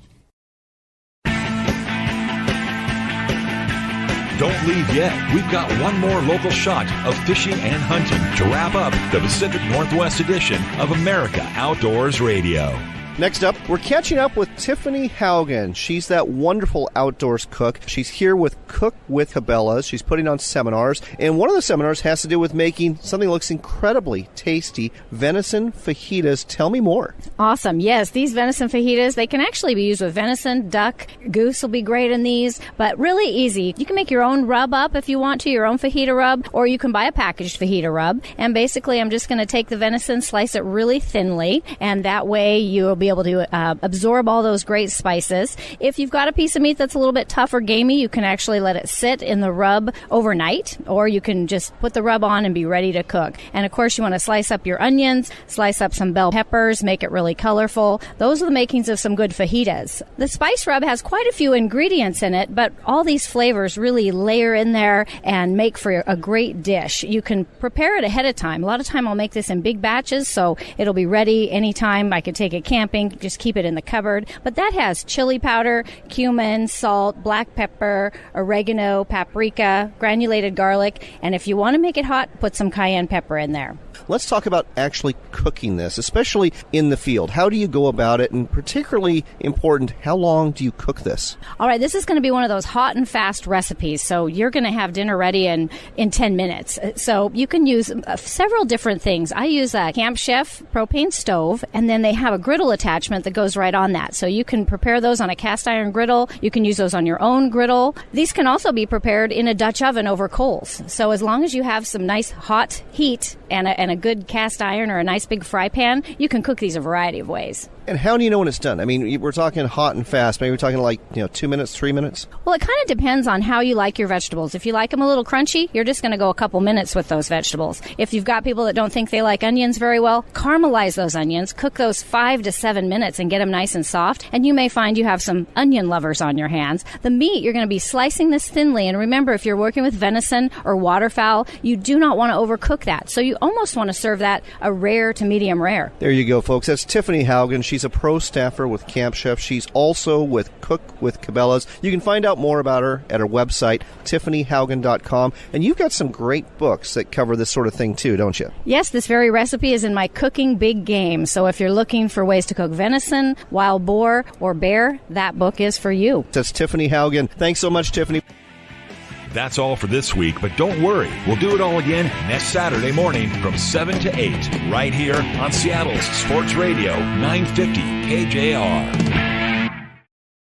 Don't leave yet. We've got one more local shot of fishing and hunting to wrap up the Pacific Northwest edition of America Outdoors Radio. Next up, we're catching up with Tiffany Haugen. She's that wonderful outdoors cook. She's here with Cook with Cabela's. She's putting on seminars, and one of the seminars has to do with making something that looks incredibly tasty, venison fajitas. Tell me more. Awesome. Yes, these venison fajitas, they can actually be used with venison, duck, goose will be great in these, but really easy. You can make your own rub up if you want to, your own fajita rub, or you can buy a packaged fajita rub. And basically, I'm just going to take the venison, slice it really thinly, and that way you'll be able to absorb all those great spices. If you've got a piece of meat that's a little bit tough or gamey, you can actually let it sit in the rub overnight, or you can just put the rub on and be ready to cook. And of course, you want to slice up your onions, slice up some bell peppers, make it really colorful. Those are the makings of some good fajitas. The spice rub has quite a few ingredients in it, but all these flavors really layer in there and make for a great dish. You can prepare it ahead of time. A lot of time I'll make this in big batches, so it'll be ready anytime. I could take it camping, just keep it in the cupboard. But that has chili powder, cumin, salt, black pepper, oregano, paprika, granulated garlic, and if you want to make it hot, put some cayenne pepper in there. Let's talk about actually cooking this, especially in the field. How do you go about it? And particularly important, how long do you cook this? All right, this is going to be one of those hot and fast recipes. So you're going to have dinner ready in 10 minutes. So you can use several different things. I use a Camp Chef propane stove, and then they have a griddle attachment that goes right on that. So you can prepare those on a cast iron griddle. You can use those on your own griddle. These can also be prepared in a Dutch oven over coals. So as long as you have some nice hot heat and a good cast iron or a nice big fry pan, you can cook these a variety of ways. And how do you know when it's done? I mean, we're talking hot and fast. Maybe we're talking 2 minutes, 3 minutes? Well, it kind of depends on how you like your vegetables. If you like them a little crunchy, you're just going to go a couple minutes with those vegetables. If you've got people that don't think they like onions very well, caramelize those onions, cook those 5 to 7 minutes and get them nice and soft, and you may find you have some onion lovers on your hands. The meat, you're going to be slicing this thinly, and remember, if you're working with venison or waterfowl, you do not want to overcook that. So you almost want to serve that a rare to medium rare. There you go, folks. That's Tiffany Haugen. She's a pro staffer with Camp Chef. She's also with Cook with Cabela's. You can find out more about her at her website, tiffanyhaugen.com. And you've got some great books that cover this sort of thing too, don't you? Yes, this very recipe is in my Cooking Big Game. So if you're looking for ways to cook venison, wild boar, or bear, that book is for you. That's Tiffany Haugen. Thanks so much, Tiffany. That's all for this week, but don't worry. We'll do it all again next Saturday morning from 7 to 8, right here on Seattle's Sports Radio 950 KJR.